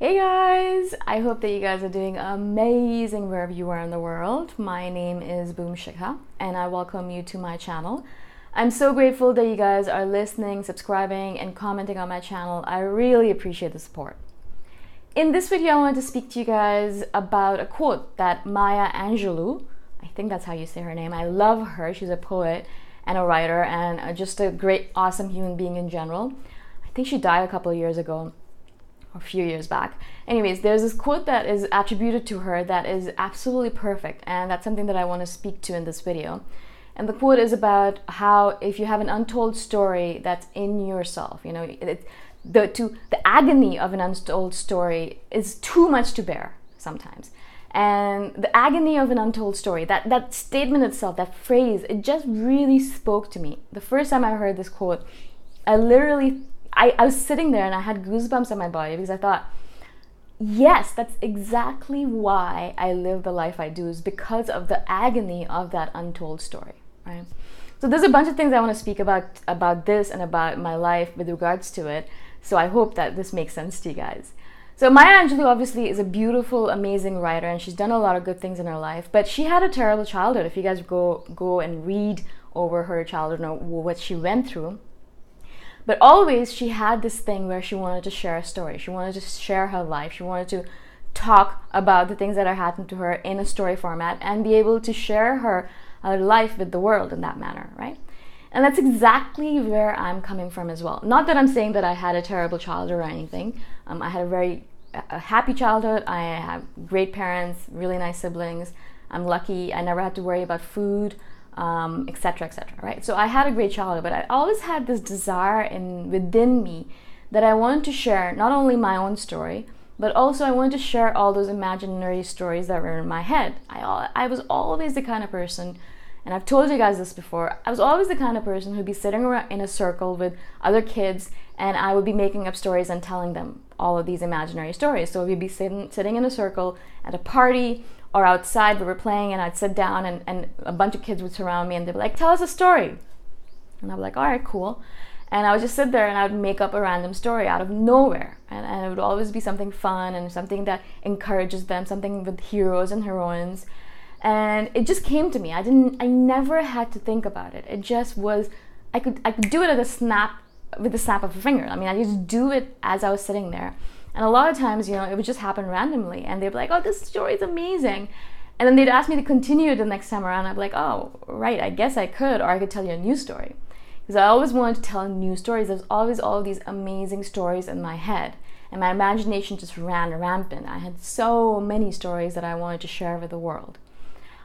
Hey guys! I hope that you guys are doing amazing wherever you are in the world. My name is Shikha and I welcome you to my channel. I'm so grateful that you guys are listening, subscribing, and commenting on my channel. I really appreciate the support. In this video, I wanted to speak to you guys about a quote that Maya Angelou, I think that's how you say her name. I love her. She's a poet and a writer and just a great, awesome human being in general. I think she died a couple of years ago. A few years back. Anyways, there's this quote that is attributed to her that is absolutely perfect, and that's something that I want to speak to in this video. And the quote is about how if you have an untold story that's in yourself, the agony of an untold story is too much to bear sometimes. And the agony of an untold story, that statement itself, that phrase, it just really spoke to me. The first time I heard this quote, I was sitting there and I had goosebumps on my body because I thought, yes, that's exactly why I live the life I do, is because of the agony of that untold story, right? So there's a bunch of things I want to speak about this and about my life with regards to it. So I hope that this makes sense to you guys. So Maya Angelou obviously is a beautiful, amazing writer, and she's done a lot of good things in her life, but she had a terrible childhood. If you guys go and read over her childhood and what she went through. But always she had this thing where she wanted to share a story. She wanted to share her life. She wanted to talk about the things that are happened to her in a story format and be able to share her life with the world in that manner, right? And that's exactly where I'm coming from as well. Not that I'm saying that I had a terrible childhood or anything. I had a happy childhood. I have great parents, really nice siblings. I'm lucky. I never had to worry about food. Etc., etc., right? So I had a great childhood, but I always had this desire within me that I wanted to share not only my own story, but also I wanted to share all those imaginary stories that were in my head. I was always the kind of person, and I've told you guys this before, I was always the kind of person who'd be sitting around in a circle with other kids, and I would be making up stories and telling them all of these imaginary stories. So we'd be sitting in a circle at a party, or outside we were playing, and I'd sit down and a bunch of kids would surround me and they'd be like, tell us a story. And I'd be like, all right, cool. And I would just sit there and I would make up a random story out of nowhere. And it would always be something fun and something that encourages them, something with heroes and heroines. And it just came to me. I never had to think about it. It just was, I could do it with the snap of a finger. I mean, I just do it as I was sitting there. And a lot of times, it would just happen randomly. And they'd be like, oh, this story is amazing. And then they'd ask me to continue it the next time around. I'd be like, oh, right, I guess I could. Or I could tell you a new story. Because I always wanted to tell new stories. There's always all of these amazing stories in my head. And my imagination just ran rampant. I had so many stories that I wanted to share with the world.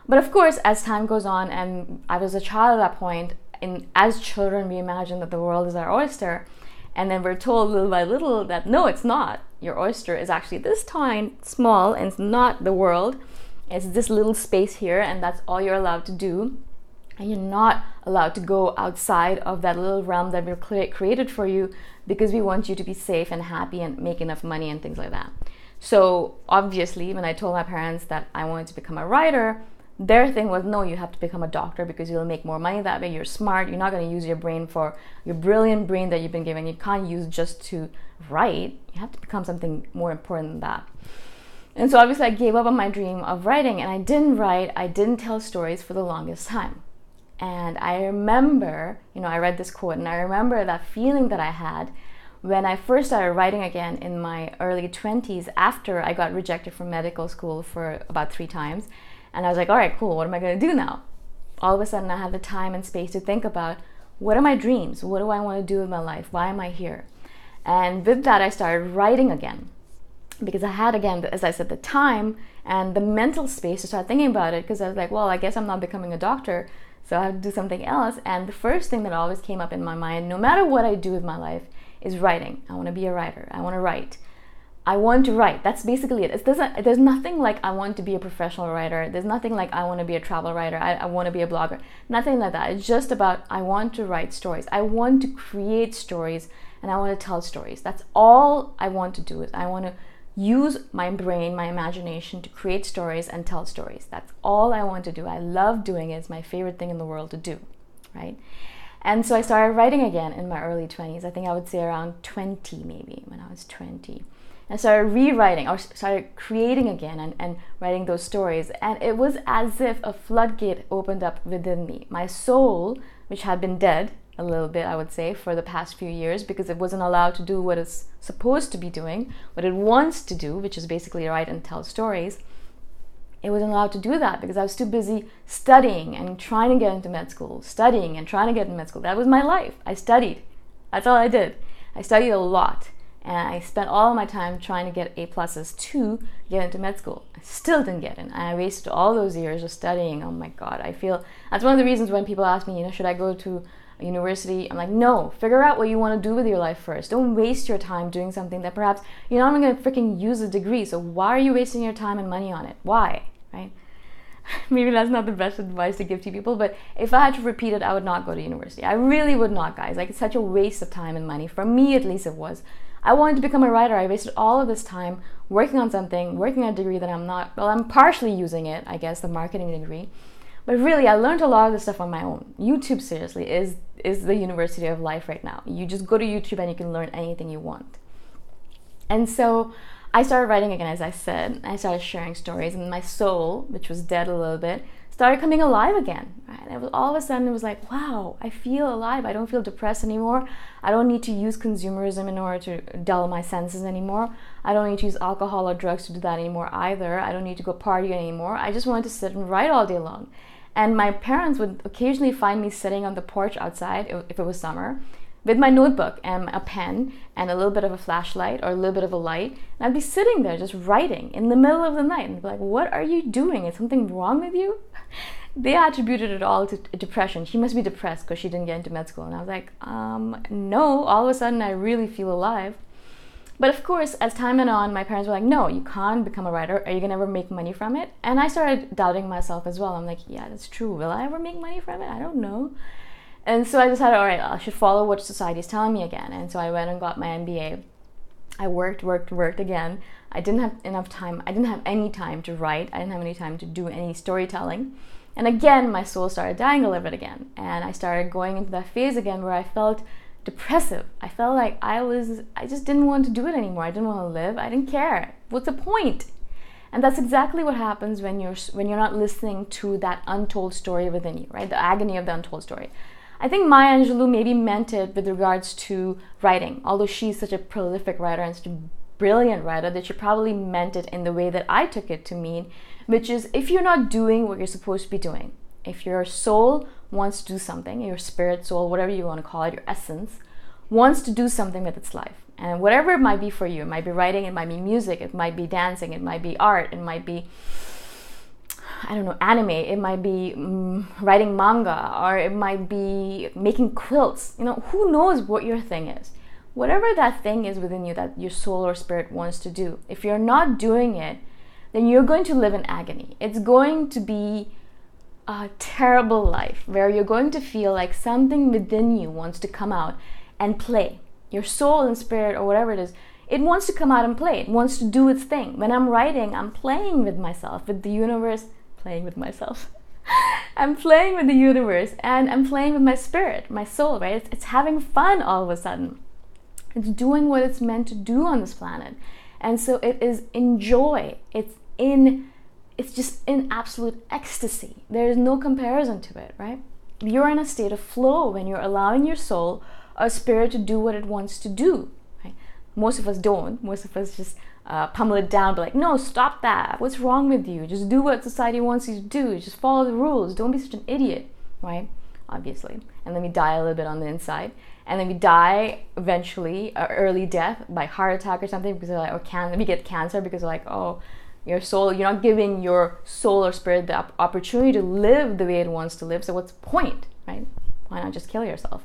But of course, as time goes on, and I was a child at that point, and as children, we imagine that the world is our oyster. And then we're told little by little that no, it's not. Your oyster is actually this tiny, small, and it's not the world. It's this little space here, and that's all you're allowed to do. And you're not allowed to go outside of that little realm that we've created for you because we want you to be safe and happy and make enough money and things like that. So obviously, when I told my parents that I wanted to become a writer, their thing was, no, you have to become a doctor because you'll make more money that way. You're smart. You're not going to use your brain for your brilliant brain that you've been given. You can't use just to write. You have to become something more important than that. And so obviously I gave up on my dream of writing, and I didn't write. I didn't tell stories for the longest time. And I remember, I read this quote, and I remember that feeling that I had when I first started writing again in my early 20s after I got rejected from medical school for about 3 times. And I was like, all right, cool, what am I going to do now? All of a sudden, I had the time and space to think about, what are my dreams? What do I want to do with my life? Why am I here? And with that, I started writing again. Because I had, again, as I said, the time and the mental space to start thinking about it. Because I was like, well, I guess I'm not becoming a doctor, so I have to do something else. And the first thing that always came up in my mind, no matter what I do with my life, is writing. I want to be a writer. I want to write. I want to write. That's basically it. There's nothing like I want to be a professional writer. There's nothing like I want to be a travel writer. I want to be a blogger. Nothing like that. It's just about I want to write stories. I want to create stories, and I want to tell stories. That's all I want to do. Is I want to use my brain, my imagination to create stories and tell stories. That's all I want to do. I love doing it. It's my favorite thing in the world to do, right? And so I started writing again in my early 20s. I think I would say around 20 maybe, when I was 20. I started rewriting, or started creating again, and writing those stories. And it was as if a floodgate opened up within me. My soul, which had been dead a little bit, I would say, for the past few years, because it wasn't allowed to do what it's supposed to be doing, what it wants to do, which is basically write and tell stories. It wasn't allowed to do that because I was too busy studying and trying to get into med school, studying and trying to get into med school. That was my life. I studied. That's all I did. I studied a lot, and I spent all of my time trying to get A+ to get into med school. I still didn't get in. I wasted all those years of studying. Oh my God, I feel that's one of the reasons when people ask me, should I go to a university? I'm like, no, figure out what you want to do with your life first. Don't waste your time doing something that perhaps you're not even going to freaking use a degree. So why are you wasting your time and money on it? Why? Right? Maybe that's not the best advice to give to people, but if I had to repeat it, I would not go to university. I really would not, guys. Like, it's such a waste of time and money. For me, at least, it was. I wanted to become a writer. I wasted all of this time working on something, working on a degree that I'm partially using it, I guess, the marketing degree. But really, I learned a lot of this stuff on my own. YouTube, seriously, is the university of life right now. You just go to YouTube and you can learn anything you want. And so I started writing again, as I said. I started sharing stories, and my soul, which was dead a little bit, started coming alive again. Right? And it was, all of a sudden, it was like, wow, I feel alive. I don't feel depressed anymore. I don't need to use consumerism in order to dull my senses anymore. I don't need to use alcohol or drugs to do that anymore either. I don't need to go party anymore. I just wanted to sit and write all day long. And my parents would occasionally find me sitting on the porch outside, if it was summer, with my notebook and a pen and a little bit of a flashlight or a little bit of a light. And I'd be sitting there just writing in the middle of the night and be like, what are you doing? Is something wrong with you? They attributed it all to depression. She must be depressed because she didn't get into med school. And I was like, no, all of a sudden I really feel alive. But of course, as time went on, my parents were like, no, you can't become a writer. Are you going to ever make money from it? And I started doubting myself as well. I'm like, yeah, that's true. Will I ever make money from it? I don't know. And so I decided, all right, I should follow what society is telling me again. And so I went and got my MBA. I worked again. I didn't have enough time. I didn't have any time to write. I didn't have any time to do any storytelling. And again, my soul started dying a little bit again. And I started going into that phase again where I felt depressive. I felt like I just didn't want to do it anymore. I didn't want to live. I didn't care. What's the point? And that's exactly what happens when you're not listening to that untold story within you, right? The agony of the untold story. I think Maya Angelou maybe meant it with regards to writing, although she's such a prolific writer and such a brilliant writer that she probably meant it in the way that I took it to mean, which is if you're not doing what you're supposed to be doing, if your soul wants to do something, your spirit, soul, whatever you want to call it, your essence, wants to do something with its life. And whatever it might be for you, it might be writing, it might be music, it might be dancing, it might be art, it might be, I don't know, anime, it might be writing manga, or it might be making quilts. Who knows what your thing is. Whatever that thing is within you that your soul or spirit wants to do, if you're not doing it, then you're going to live in agony. It's going to be a terrible life where you're going to feel like something within you wants to come out and play. Your soul and spirit, or whatever it is, it wants to come out and play. It wants to do its thing. When I'm writing, I'm playing with myself, with the universe, playing with myself. I'm playing with the universe, and I'm playing with my spirit, my soul, right? It's having fun all of a sudden. It's doing what it's meant to do on this planet. And so it is in joy. It's just in absolute ecstasy. There is no comparison to it, right? You're in a state of flow when you're allowing your soul or spirit to do what it wants to do, right? Most of us don't. Most of us just pummel it down, be like, no, stop that. What's wrong with you? Just do what society wants you to do. Just follow the rules. Don't be such an idiot, right? Obviously. And then we die a little bit on the inside. And then we die eventually, early death by heart attack or something, because we get cancer because we're like, oh, your soul, you're not giving your soul or spirit the opportunity to live the way it wants to live. So what's the point, right? Why not just kill yourself?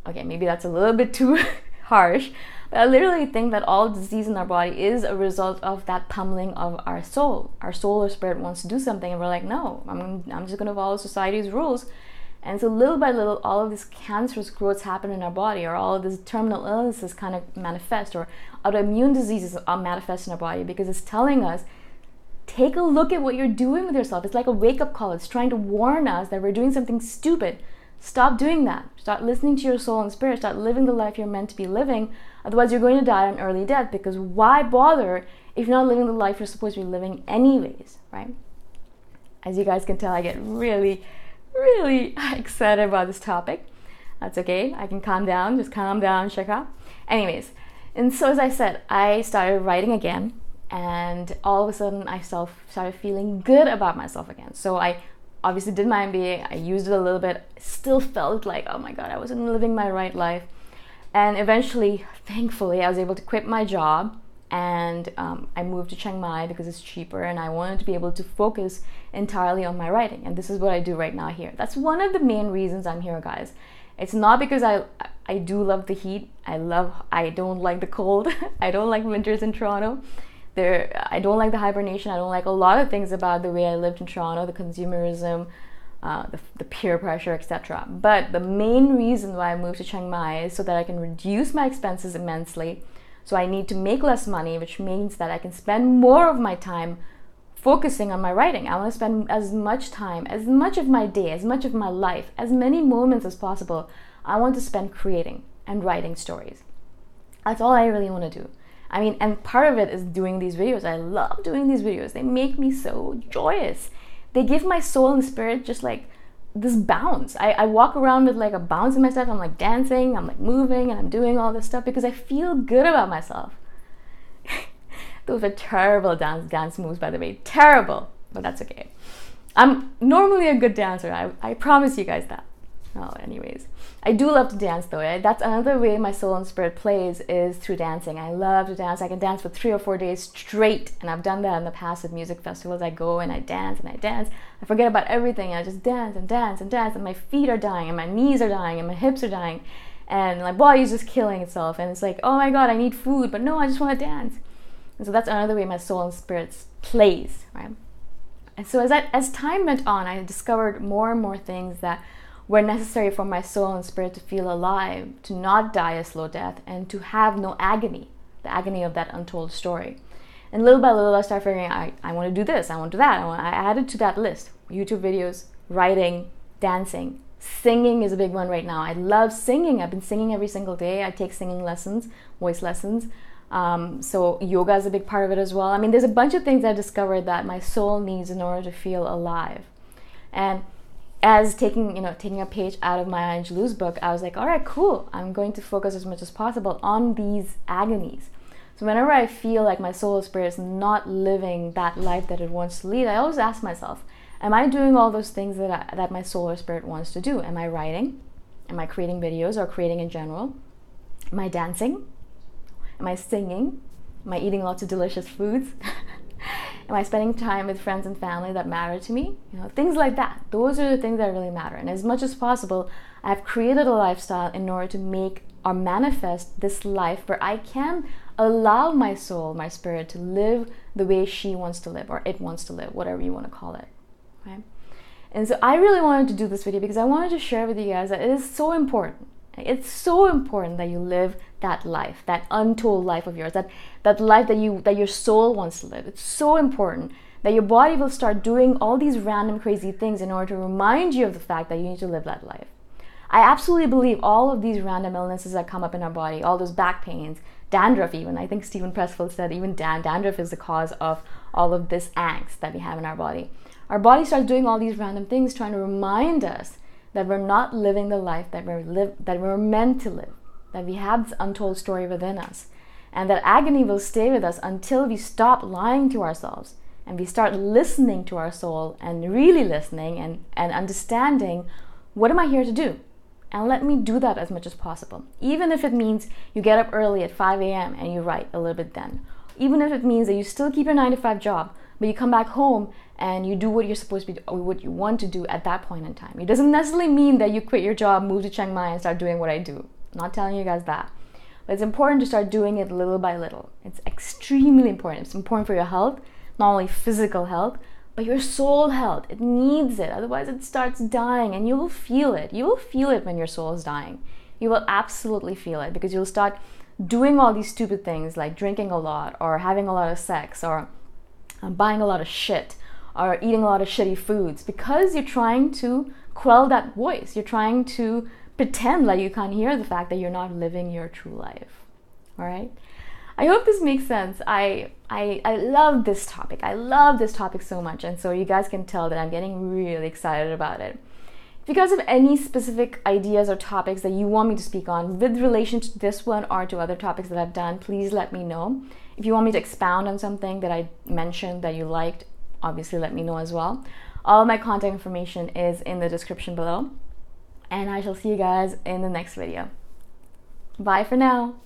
Okay, maybe that's a little bit too harsh, but I literally think that all disease in our body is a result of that pummeling of our soul. Our soul or spirit wants to do something, and we're like, no, I'm just going to follow society's rules. And so little by little, all of these cancerous growths happen in our body, or all of these terminal illnesses kind of manifest, or autoimmune diseases are manifest in our body, because it's telling us, take a look at what you're doing with yourself. It's like a wake-up call. It's trying to warn us that we're doing something stupid. Stop doing that. Start listening to your soul and spirit. Start living the life you're meant to be living. Otherwise, you're going to die an early death, because why bother if you're not living the life you're supposed to be living anyways, right? As you guys can tell, I get really, really excited about this topic. That's okay. I can calm down. Just calm down, Shikha. Anyways, and so as I said, I started writing again, and all of a sudden I started feeling good about myself again. So I obviously did my MBA. I used it a little bit. Still felt like, oh my God, I wasn't living my right life. And eventually, thankfully, I was able to quit my job, and I moved to Chiang Mai because it's cheaper, and I wanted to be able to focus entirely on my writing. And this is what I do right now here. That's one of the main reasons I'm here, guys. It's not because I do love the heat. I don't like the cold. I don't like winters in Toronto. I don't like the hibernation. I don't like a lot of things about the way I lived in Toronto, the consumerism, the peer pressure, etc. But the main reason why I moved to Chiang Mai is so that I can reduce my expenses immensely. So I need to make less money, which means that I can spend more of my time focusing on my writing. I want to spend as much time, as much of my day, as much of my life, as many moments as possible, I want to spend creating and writing stories. That's all I really want to do. I mean, and part of it is doing these videos. I love doing these videos. They make me so joyous. They give my soul and spirit just like this bounce. I walk around with like a bounce in my step. I'm like dancing, I'm like moving, and I'm doing all this stuff because I feel good about myself. Those are terrible dance moves, by the way. Terrible, but that's okay. I'm normally a good dancer. I promise you guys that. Oh, anyways. I do love to dance though. That's another way my soul and spirit plays, is through dancing. I love to dance. I can dance for 3 or 4 days straight. And I've done that in the past at music festivals. I go and I dance and I dance. I forget about everything. I just dance and dance and dance. And my feet are dying and my knees are dying and my hips are dying. And my body is just killing itself. And it's like, oh my God, I need food. But no, I just want to dance. And so that's another way my soul and spirit plays, right? And so as time went on, I discovered more and more things that were necessary for my soul and spirit to feel alive, to not die a slow death, and to have no agony, the agony of that untold story. And little by little, I started figuring out, I want to do this, I want to do that. I added to that list YouTube videos, writing, dancing. Singing is a big one right now. I love singing. I've been singing every single day. I take singing lessons, voice lessons. So yoga is a big part of it as well. I mean, there's a bunch of things I discovered that my soul needs in order to feel alive. And as taking a page out of Maya Angelou's book, I was like, all right, cool. I'm going to focus as much as possible on these agonies. So whenever I feel like my soul or spirit is not living that life that it wants to lead, I always ask myself, am I doing all those things that my soul or spirit wants to do? Am I writing? Am I creating videos or creating in general? Am I dancing? Am I singing? Am I eating lots of delicious foods? Am I spending time with friends and family that matter to me? Things like that. Those are the things that really matter. And as much as possible, I've created a lifestyle in order to make or manifest this life where I can allow my soul, my spirit, to live the way she wants to live, or it wants to live, whatever you want to call it. Right? And so I really wanted to do this video because I wanted to share with you guys that it is so important. It's so important that you live that life, that untold life of yours, that life that your soul wants to live. It's so important that your body will start doing all these random crazy things in order to remind you of the fact that you need to live that life. I absolutely believe all of these random illnesses that come up in our body, all those back pains, dandruff even. I think Stephen Pressfield said even dandruff is the cause of all of this angst that we have in our body. Our body starts doing all these random things trying to remind us that we're not living the life that we're meant to live, that we have this untold story within us, and that agony will stay with us until we stop lying to ourselves and we start listening to our soul and really listening and understanding, what am I here to do? And let me do that as much as possible. Even if it means you get up early at 5 a.m. and you write a little bit then. Even if it means that you still keep your 9-to-5 job, but you come back home and you do what you're supposed to be, or what you want to do at that point in time. It doesn't necessarily mean that you quit your job, move to Chiang Mai and start doing what I do. I'm not telling you guys that. But it's important to start doing it little by little. It's extremely important. It's important for your health, not only physical health, but your soul health. It needs it. Otherwise it starts dying, and you will feel it. You will feel it when your soul is dying. You will absolutely feel it, because you'll start doing all these stupid things like drinking a lot, or having a lot of sex, or buying a lot of shit, or eating a lot of shitty foods, because you're trying to quell that voice. You're trying to pretend like you can't hear the fact that you're not living your true life. All right. I hope this makes sense. I love this topic. I love this topic so much, and so you guys can tell that I'm getting really excited about it. If you guys have any specific ideas or topics that you want me to speak on with relation to this one or to other topics that I've done, please let me know. If you want me to expound on something that I mentioned that you liked, obviously let me know as well. All my contact information is in the description below, and I shall see you guys in the next video. Bye for now.